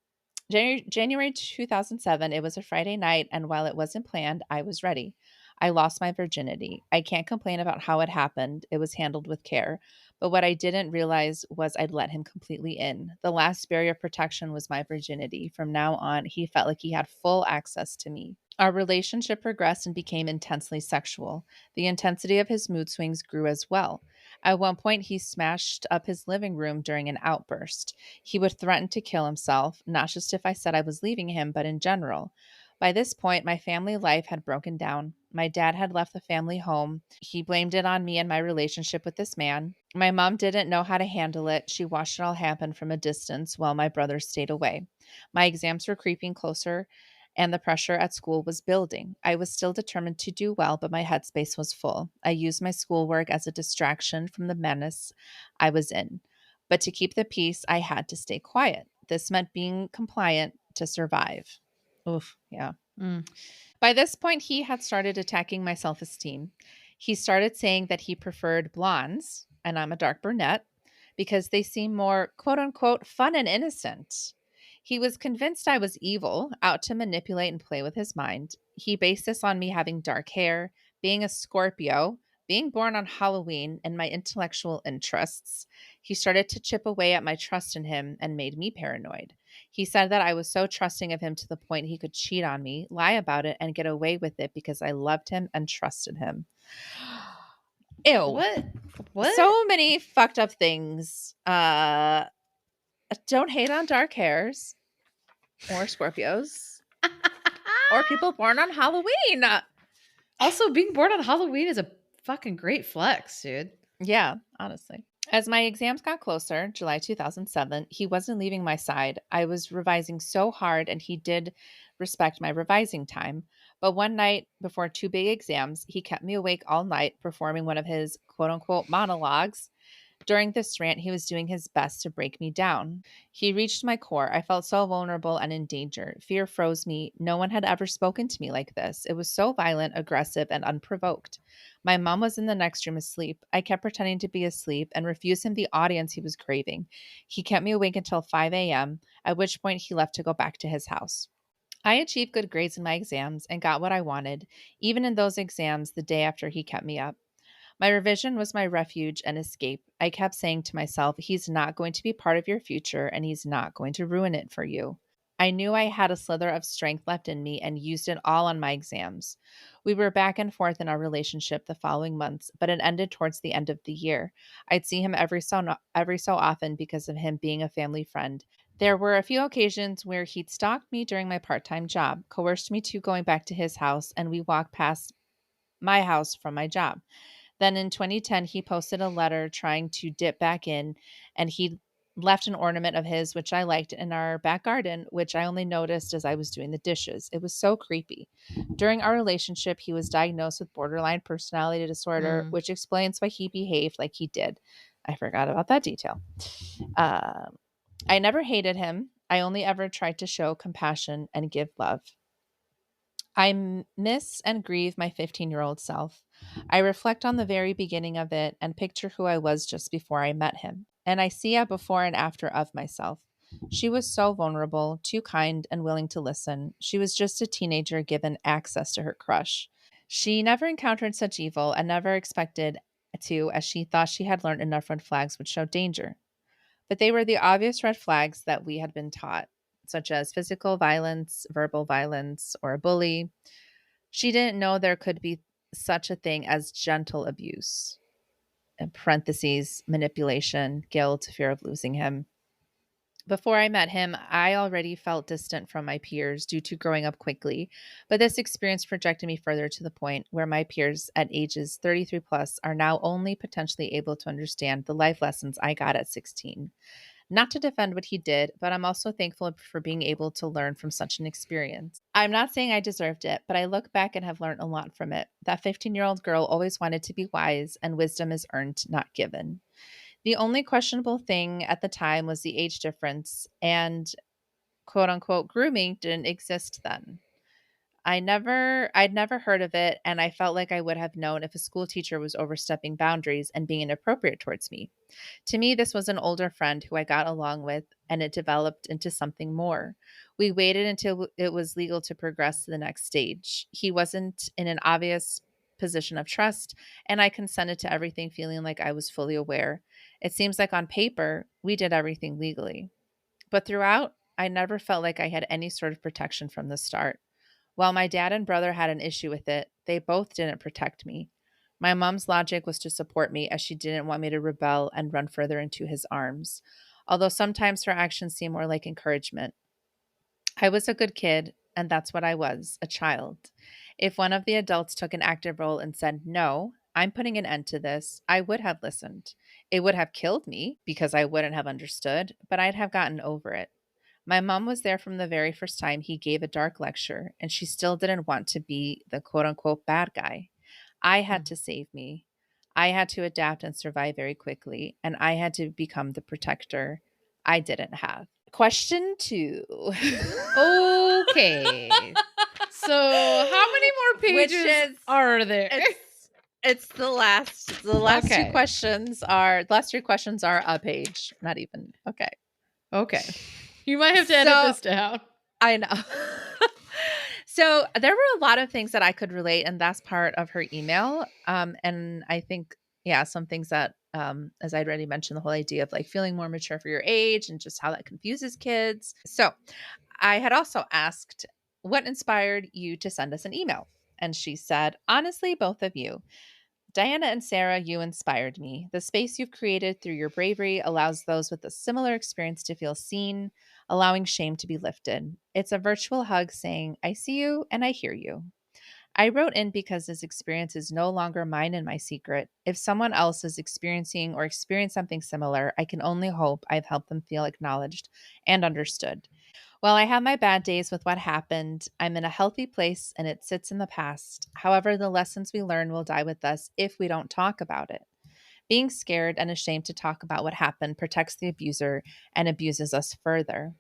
January 2007, it was a Friday night, and while it wasn't planned, I was ready. I lost my virginity. I can't complain about how it happened. It was handled with care. But what I didn't realize was I'd let him completely in. The last barrier of protection was my virginity. From now on, he felt like he had full access to me. Our relationship progressed and became intensely sexual. The intensity of his mood swings grew as well. At one point, he smashed up his living room during an outburst. He would threaten to kill himself, not just if I said I was leaving him, but in general. By this point, my family life had broken down. My dad had left the family home. He blamed it on me and my relationship with this man. My mom didn't know how to handle it. She watched it all happen from a distance while my brothers stayed away. My exams were creeping closer, and the pressure at school was building. I was still determined to do well, but my headspace was full. I used my schoolwork as a distraction from the menace I was in. But to keep the peace, I had to stay quiet. This meant being compliant to survive. Oof, yeah. By this point, he had started attacking my self-esteem. He started saying that he preferred blondes, and I'm a dark brunette, because they seem more, quote unquote, fun and innocent. He was convinced I was evil, out to manipulate and play with his mind. He based this on me having dark hair, being a Scorpio, being born on Halloween, and my intellectual interests. He started to chip away at my trust in him and made me paranoid. He said that I was so trusting of him to the point he could cheat on me, lie about it, and get away with it because I loved him and trusted him. Ew. What? So many fucked up things. Don't hate on dark hairs or Scorpios or people born on Halloween. Also, being born on Halloween is a fucking great flex, dude. Yeah, honestly. As my exams got closer, July 2007, he wasn't leaving my side. I was revising so hard, and he did respect my revising time. But one night before 2 big exams, he kept me awake all night performing one of his quote-unquote monologues. During this rant, he was doing his best to break me down. He reached my core. I felt so vulnerable and in danger. Fear froze me. No one had ever spoken to me like this. It was so violent, aggressive, and unprovoked. My mom was in the next room asleep. I kept pretending to be asleep and refused him the audience he was craving. He kept me awake until 5 a.m., at which point he left to go back to his house. I achieved good grades in my exams and got what I wanted, even in those exams the day after he kept me up. My revision was my refuge and escape. I kept saying to myself, he's not going to be part of your future and he's not going to ruin it for you. I knew I had a slither of strength left in me and used it all on my exams. We were back and forth in our relationship the following months, but it ended towards the end of the year. I'd see him every so often because of him being a family friend. There were a few occasions where he'd stalked me during my part-time job, coerced me to going back to his house, and we walked past my house from my job. Then in 2010, he posted a letter trying to dip back in, and he left an ornament of his, which I liked, in our back garden, which I only noticed as I was doing the dishes. It was so creepy. During our relationship, he was diagnosed with borderline personality disorder, Mm. which explains why he behaved like he did. I forgot about that detail. Uh, I never hated him. I only ever tried to show compassion and give love. I miss and grieve my 15-year-old self. I reflect on the very beginning of it and picture who I was just before I met him. And I see a before and after of myself. She was so vulnerable, too kind, and willing to listen. She was just a teenager given access to her crush. She never encountered such evil and never expected to, as she thought she had learned enough red flags would show danger. But they were the obvious red flags that we had been taught, such as physical violence, verbal violence, or a bully. She didn't know there could be such a thing as gentle abuse, in parentheses, manipulation, guilt, fear of losing him. Before I met him, I already felt distant from my peers due to growing up quickly, but this experience projected me further to the point where my peers at ages 33 plus are now only potentially able to understand the life lessons I got at 16. Not to defend what he did, but I'm also thankful for being able to learn from such an experience. I'm not saying I deserved it, but I look back and have learned a lot from it. That 15-year-old girl always wanted to be wise, and wisdom is earned, not given. The only questionable thing at the time was the age difference, and quote unquote grooming didn't exist then. I'd never heard of it, and I felt like I would have known if a school teacher was overstepping boundaries and being inappropriate towards me. To me, this was an older friend who I got along with, and it developed into something more. We waited until it was legal to progress to the next stage. He wasn't in an obvious position of trust, and I consented to everything feeling like I was fully aware. It seems like on paper, we did everything legally. But throughout, I never felt like I had any sort of protection from the start. While my dad and brother had an issue with it, they both didn't protect me. My mom's logic was to support me as she didn't want me to rebel and run further into his arms, although sometimes her actions seemed more like encouragement. I was a good kid, and that's what I was, a child. If one of the adults took an active role and said, no, I'm putting an end to this, I would have listened. It would have killed me because I wouldn't have understood, but I'd have gotten over it. My mom was there from the very first time he gave a dark lecture, and she still didn't want to be the quote unquote bad guy. I had Mm. to save me. I had to adapt and survive very quickly, and I had to become the protector I didn't have. Question two. Okay. So, how many more Which pages is are there? it's the last. The last Okay. the last three questions are a page, not even. Okay. Okay. You might have to edit So- this down. I know. So there were a lot of things that I could relate, and that's part of her email. And I think, yeah, some things that, as I'd already mentioned, the whole idea of like feeling more mature for your age and just how that confuses kids. So I had also asked, what inspired you to send us an email? And she said, honestly, both of you. Diana and Sarah, you inspired me. The space you've created through your bravery allows those with a similar experience to feel seen, allowing shame to be lifted. It's a virtual hug saying, I see you and I hear you. I wrote in because this experience is no longer mine and my secret. If someone else is experiencing or experienced something similar, I can only hope I've helped them feel acknowledged and understood. While I have my bad days with what happened, I'm in a healthy place and it sits in the past. However, the lessons we learn will die with us if we don't talk about it. Being scared and ashamed to talk about what happened protects the abuser and abuses us further.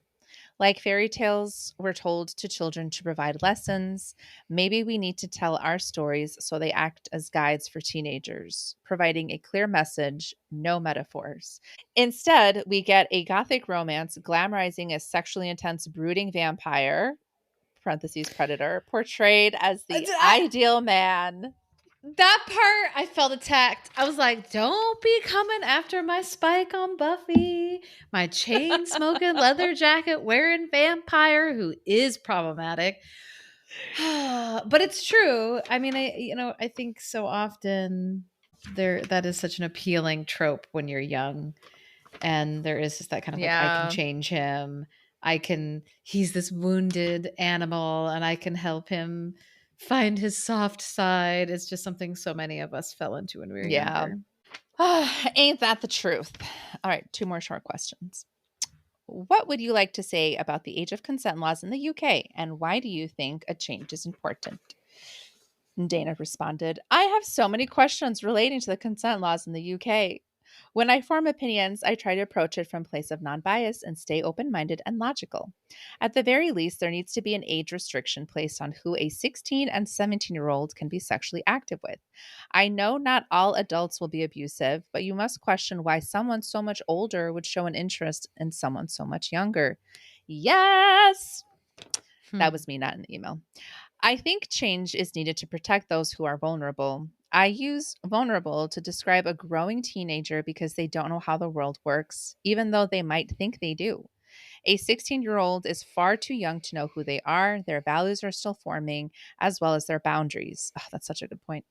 Like fairy tales were told to children to provide lessons, maybe we need to tell our stories so they act as guides for teenagers, providing a clear message, no metaphors. Instead, we get a gothic romance glamorizing a sexually intense brooding vampire, parentheses predator, portrayed as the ideal man. That part, I felt attacked. I was like, don't be coming after my Spike on Buffy, my chain smoking, leather jacket wearing vampire who is problematic. But it's true. I mean, I think so often that is such an appealing trope when you're young. And there is just that kind of like, I can change him. He's this wounded animal and I can help him find his soft side. It's just something so many of us fell into when we were younger. Ain't that the truth? All right, 2 more short questions. What would you like to say about the age of consent laws in the UK, and why do you think a change is important? And Dana responded, I have so many questions relating to the consent laws in the UK. When I form opinions, I try to approach it from a place of non-bias and stay open-minded and logical. At the very least, there needs to be an age restriction placed on who a 16 and 17-year-old can be sexually active with. I know not all adults will be abusive, but you must question why someone so much older would show an interest in someone so much younger. Yes! That was me, not an email. I think change is needed to protect those who are vulnerable. I use vulnerable to describe a growing teenager because they don't know how the world works, even though they might think they do. A 16-year-old is far too young to know who they are. Their values are still forming, as well as their boundaries. Oh, that's such a good point.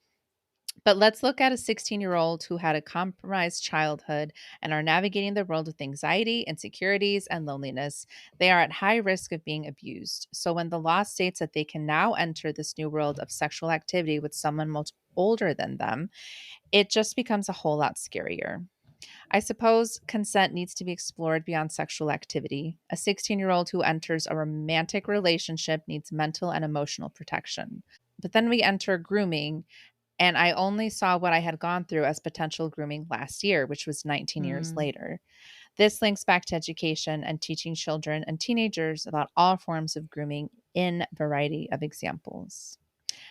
But let's look at a 16-year-old who had a compromised childhood and are navigating the world with anxiety, insecurities, and loneliness. They are at high risk of being abused. So when the law states that they can now enter this new world of sexual activity with someone much older than them, it just becomes a whole lot scarier. I suppose consent needs to be explored beyond sexual activity. A 16-year-old who enters a romantic relationship needs mental and emotional protection. But then we enter grooming, and I only saw what I had gone through as potential grooming last year, which was 19 years later. This links back to education and teaching children and teenagers about all forms of grooming in a variety of examples.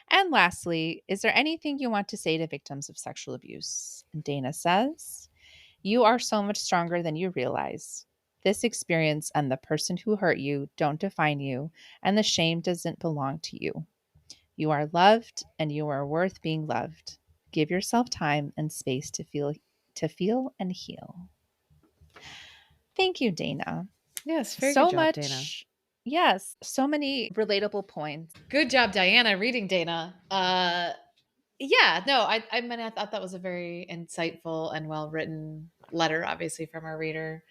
And lastly, is there anything you want to say to victims of sexual abuse? And Dana says, you are so much stronger than you realize. This experience and the person who hurt you don't define you, and the shame doesn't belong to you. You are loved and you are worth being loved. Give yourself time and space to feel and heal. Thank you, Dana. Yes, very so good job, much, Dana. Yes, so many relatable points. Good job, Diana, reading Dana. Yeah, no, I mean, I thought that was a very insightful and well-written letter, obviously, from our reader.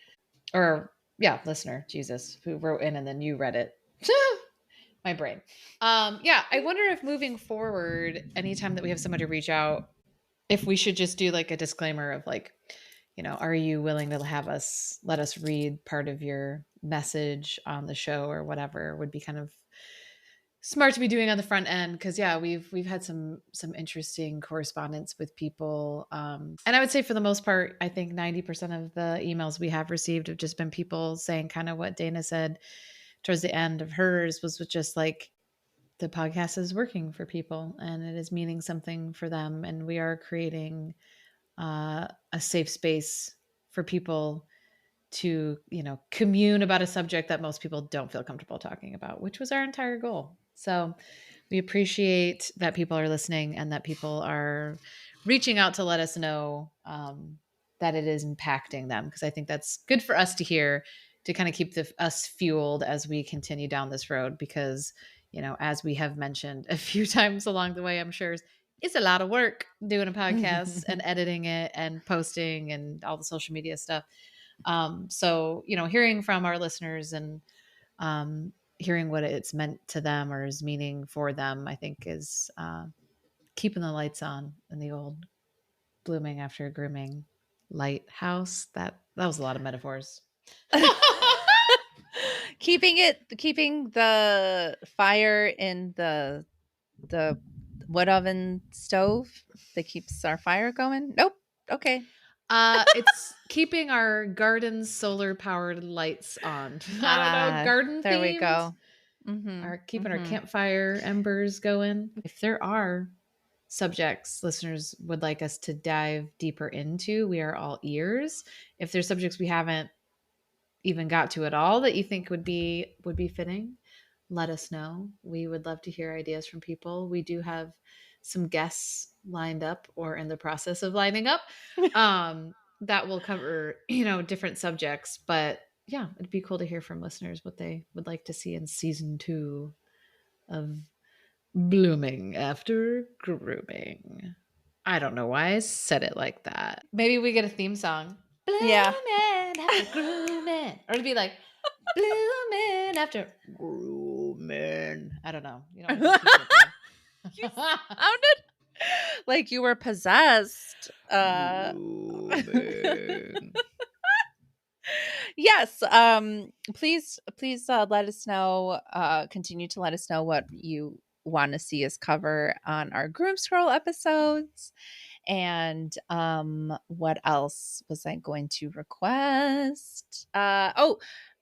Or, yeah, listener, Jesus, who wrote in and then you read it. My brain. Yeah, I wonder if moving forward, anytime that we have somebody reach out, if we should just do like a disclaimer of like, are you willing to let us read part of your message on the show or whatever, would be kind of smart to be doing on the front end. Because yeah, we've had some interesting correspondence with people, and I would say for the most part, I think 90% of the emails we have received have just been people saying kind of what Dana said towards the end of hers, was just like, the podcast is working for people and it is meaning something for them, and we are creating a safe space for people to commune about a subject that most people don't feel comfortable talking about, which was our entire goal. So we appreciate that people are listening and that people are reaching out to let us know that it is impacting them, because I think that's good for us to hear, to kind of keep us fueled as we continue down this road. Because as we have mentioned a few times along the way, I'm sure it's a lot of work doing a podcast and editing it and posting and all the social media stuff. So, hearing from our listeners and hearing what it's meant to them or is meaning for them, I think is keeping the lights on in the old blooming after grooming lighthouse. That was a lot of metaphors. keeping the fire in the wood oven stove that keeps our fire going. Nope. Okay. It's keeping our garden solar powered lights on. I don't know, garden There we themed. go. Mm-hmm. Are keeping our Mm-hmm. campfire embers going. If there are subjects listeners would like us to dive deeper into, we are all ears. If there's subjects we haven't even got to at all that you think would be fitting, let us know. We would love to hear ideas from people. We do have some guests lined up or in the process of lining up that will cover, different subjects. But yeah, it'd be cool to hear from listeners what they would like to see in season 2 of Blooming After Grooming. I don't know why I said it like that. Maybe we get a theme song. Yeah. Blooming after grooming. Or it'd be like, blooming after grooming. I don't know. You don't have to keep it there. You sounded like you were possessed. Grooming. Yes. Please let us know. Continue to let us know what you want to see us cover on our Groom Scroll episodes. And what else was I going to request?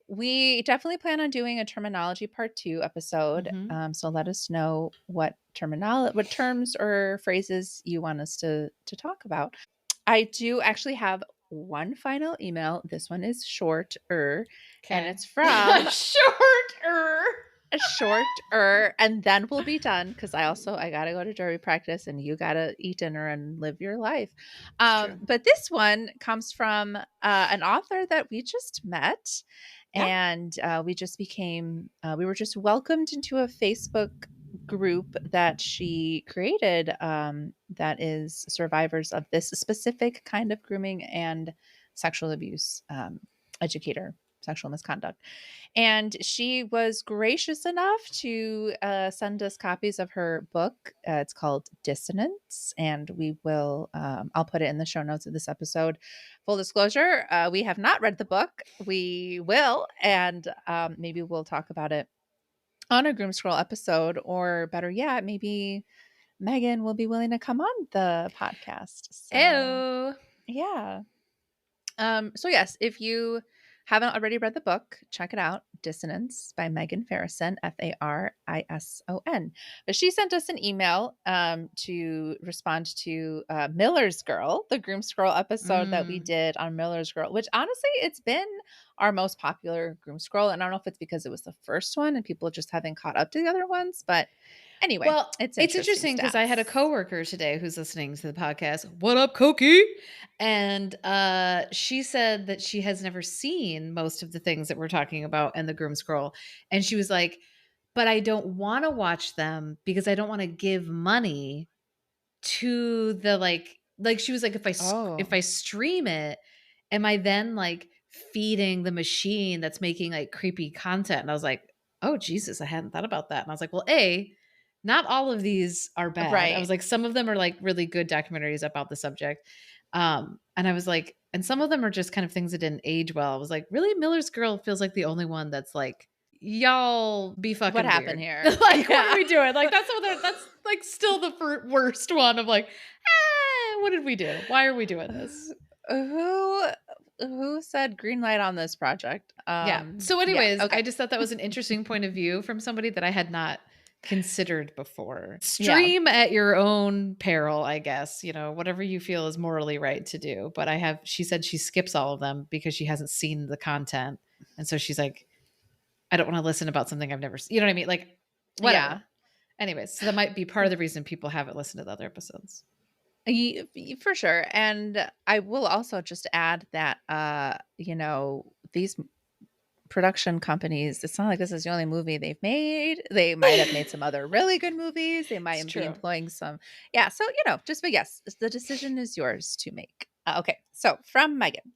We definitely plan on doing a terminology part 2 episode. Mhm. So let us know what terms or phrases you want us to talk about. I do actually have one final email. This one is shorter, and it's from shorter, and then we'll be done because I gotta go to jury practice, and you gotta eat dinner and live your life. True. But this one comes from an author that we just met, Yeah. and we were just welcomed into a Facebook group that she created that is survivors of this specific kind of grooming and sexual abuse educator, sexual misconduct. And she was gracious enough to send us copies of her book. It's called Dissonance, and I'll put it in the show notes of this episode. Full disclosure, we have not read the book. We will, and maybe we'll talk about it on a Groom Scroll episode, or better yet, maybe Megan will be willing to come on the podcast. So, Ew. yeah. So yes, if you haven't already read the book, check it out. Dissonance by Megan Farrison, Farison. But she sent us an email to respond to Miller's Girl, the Groom Scroll episode that we did on Miller's Girl, which honestly, it's been our most popular Groom Scroll. And I don't know if it's because it was the first one and people just haven't caught up to the other ones, but anyway, Well, it's interesting because I had a coworker today who's listening to the podcast. What up, Koki? And she said that she has never seen most of the things that we're talking about in the Groom Scroll. And she was like, but I don't want to watch them because I don't want to give money to the like she was like, if I stream it, am I then like feeding the machine that's making like creepy content? And I was like, oh Jesus, I hadn't thought about that. And I was like, well, not all of these are bad. Right. I was like, some of them are like really good documentaries about the subject. And I was like, and some of them are just kind of things that didn't age well. I was like, really, Miller's Girl feels like the only one that's like, y'all be fucking what happened weird. here? Like, what are we doing? Like, that's like still the worst one of like, what did we do? Why are we doing this? Who said green light on this project? Yeah. So anyways, okay. I just thought that was an interesting point of view from somebody that I had not considered before. Stream at your own peril, I guess, whatever you feel is morally right to do. But she said she skips all of them because she hasn't seen the content. And so she's like, I don't want to listen about something I've never seen. You know what I mean? Like, whatever. Yeah. Anyways, so that might be part of the reason people haven't listened to the other episodes. For sure. And I will also just add that, these production companies, it's not like this is the only movie they've made. They might have made some other really good movies. They might be employing some. Yeah. So, but yes, the decision is yours to make. Okay. So from Megan.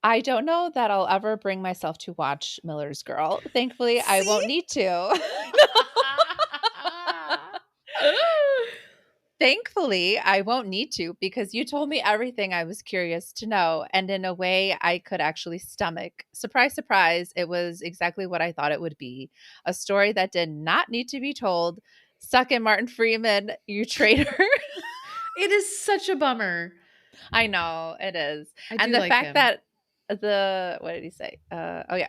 I don't know that I'll ever bring myself to watch Miller's Girl. Thankfully, I won't need to. Thankfully, I won't need to because you told me everything I was curious to know. And in a way I could actually stomach. Surprise, surprise. It was exactly what I thought it would be. A story that did not need to be told. Suck it, Martin Freeman, you traitor. It is such a bummer I know it is. I And do the like fact him. that what did he say? Oh yeah.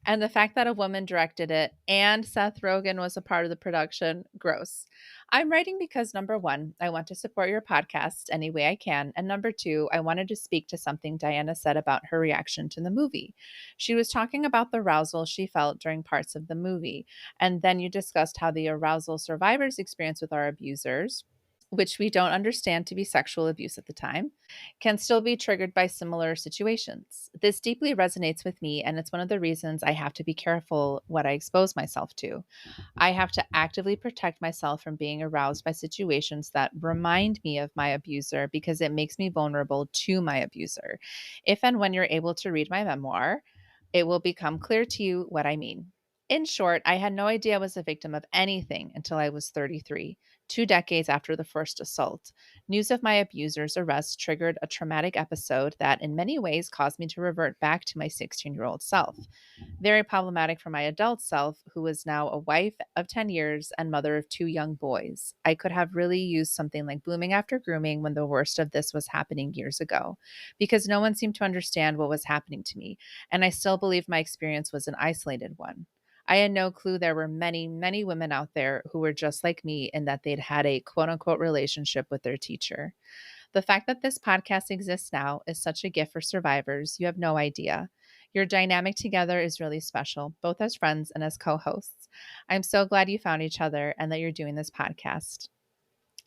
And the fact that a woman directed it and Seth Rogen was a part of the production, gross. I'm writing because number one, I want to support your podcast any way I can. And number two, I wanted to speak to something Diana said about her reaction to the movie. She was talking about the arousal she felt during parts of the movie. And then you discussed how the arousal survivors experience with our abusers, which we don't understand to be sexual abuse at the time, can still be triggered by similar situations. This deeply resonates with me, and it's one of the reasons I have to be careful what I expose myself to. I have to actively protect myself from being aroused by situations that remind me of my abuser because it makes me vulnerable to my abuser. If and when you're able to read my memoir, it will become clear to you what I mean. In short, I had no idea I was a victim of anything until I was 33, 2 decades after the first assault. News of my abuser's arrest triggered a traumatic episode that, in many ways, caused me to revert back to my 16-year-old self. Very problematic for my adult self, who is now a wife of 10 years and mother of 2 young boys. I could have really used something like Blooming After Grooming when the worst of this was happening years ago, because no one seemed to understand what was happening to me, and I still believe my experience was an isolated one. I had no clue there were many, many women out there who were just like me in that they'd had a quote unquote relationship with their teacher. The fact that this podcast exists now is such a gift for survivors. You have no idea. Your dynamic together is really special, both as friends and as co hosts. I'm so glad you found each other and that you're doing this podcast.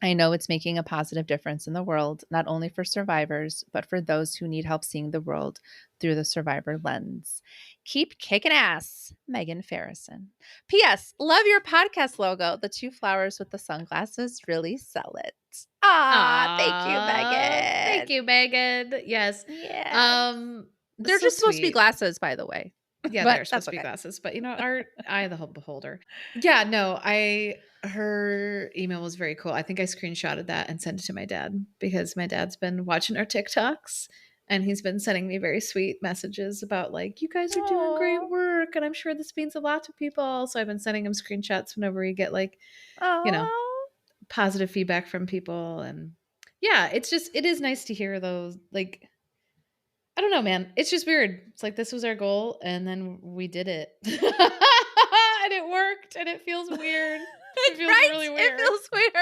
I know it's making a positive difference in the world, not only for survivors, but for those who need help seeing the world through the survivor lens. Keep kicking ass, Megan Farrison. P.S. Love your podcast logo. The 2 flowers with the sunglasses really sell it. Ah, thank you, Thank Megan. you, Megan. Yes. Yeah. They're So just supposed to be sweet. glasses, by the way. Yeah, But they're that's supposed to be okay. glasses, but our eye of the beholder. Yeah, no, her email was very cool. I think I screenshotted that and sent it to my dad because my dad's been watching our TikToks and he's been sending me very sweet messages about like, you guys are doing great Oh, work and I'm sure this means a lot to people. So I've been sending him screenshots whenever we get like, you know, oh. positive feedback from people. And yeah, it is nice to hear those like I don't know, man. It's just weird. It's like this was our goal and then we did it. And it worked and it feels weird. It feels Right? really It weird. feels weird.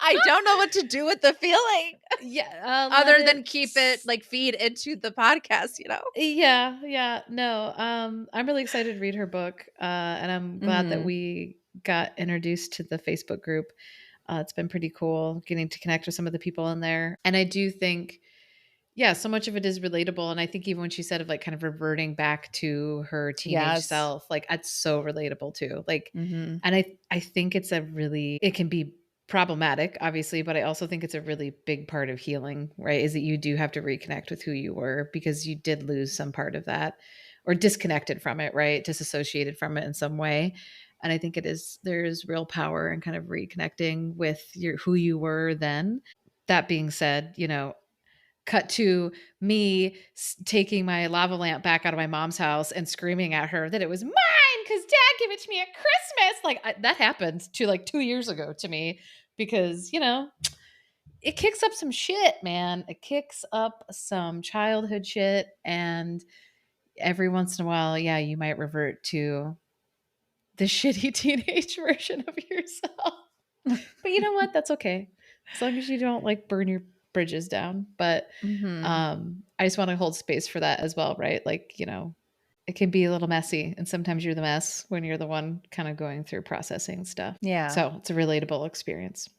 I don't know what to do with the feeling Yeah, let other than it keep it like feed into the podcast, you know? Yeah, yeah. No, I'm really excited to read her book. And I'm glad that Mhm. we got introduced to the Facebook group. It's been pretty cool getting to connect with some of the people in there. And I do think yeah, so much of it is relatable, and I think even when she said of, like, kind of reverting back to her teenage Yes. self, like, that's so relatable too, like Mhm. and I think it's a really it can be problematic, obviously, but I also think it's a really big part of healing, right? Is that you do have to reconnect with who you were because you did lose some part of that or disconnected from it, right? Disassociated from it in some way, and I think there's real power in kind of reconnecting with your who you were then. That being said, cut to me taking my lava lamp back out of my mom's house and screaming at her that it was mine because dad gave it to me at Christmas. Like that happened to like 2 years ago to me because, it kicks up some shit, man. It kicks up some childhood shit. And every once in a while, yeah, you might revert to the shitty teenage version of yourself. But you know what? That's okay. As long as you don't like burn your bridges down. But Mhm. I just want to hold space for that as well, right? Like, it can be a little messy and sometimes you're the mess when you're the one kind of going through processing stuff. Yeah, So it's a relatable experience.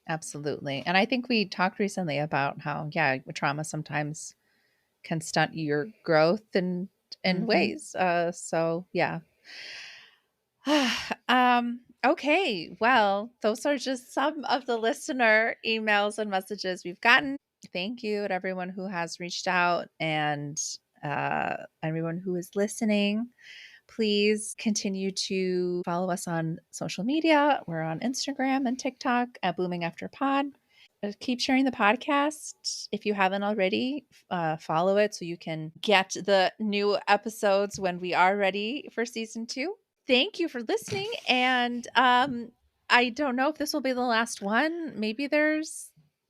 absolutely. And I think we talked recently about how, yeah, trauma sometimes can stunt your growth in Hmm. ways. So yeah. Okay. Well, those are just some of the listener emails and messages we've gotten. Thank you to everyone who has reached out and everyone who is listening. Please continue to follow us on social media. We're on Instagram and TikTok at Blooming After Pod. Keep sharing the podcast if you haven't already. Follow it so you can get the new episodes when we are ready for season 2. Thank you for listening. And I don't know if this will be the last one. Maybe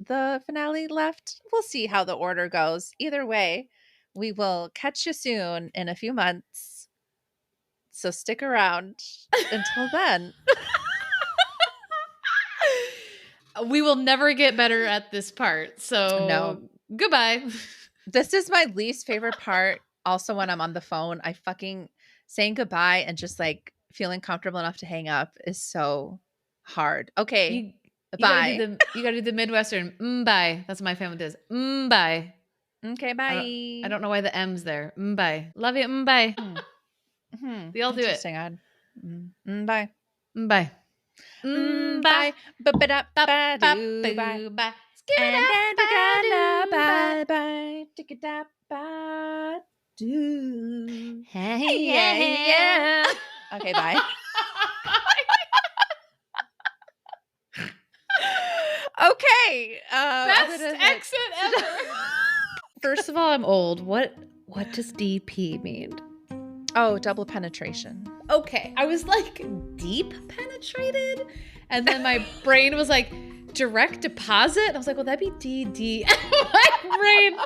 the finale left. We'll see how the order goes. Either way, we will catch you soon in a few months. So stick around until then. We will never get better at this part. So No. goodbye. This is my least favorite part. Also, when I'm on the phone, I fucking saying goodbye and just like feeling comfortable enough to hang up is so hard. Okay. Bye. You gotta do the Midwestern. Bye. That's what my family does. Bye. Okay, bye. I don't know why the M's there. Bye. Love you. Bye. We all do it. Interesting. Bye. Bye. Bye. Ba-ba-da-ba-ba-doo. Bye. Bye. And then we're gonna bye-bye. Tick-a-da-ba-doo. Hey, yeah. Okay, bye. Okay. Best exit ever. First of all, I'm old. What does DP mean? Oh, double penetration. Okay, I was like deep penetrated, and then my brain was like direct deposit. I was like, well, that'd be DD. My brain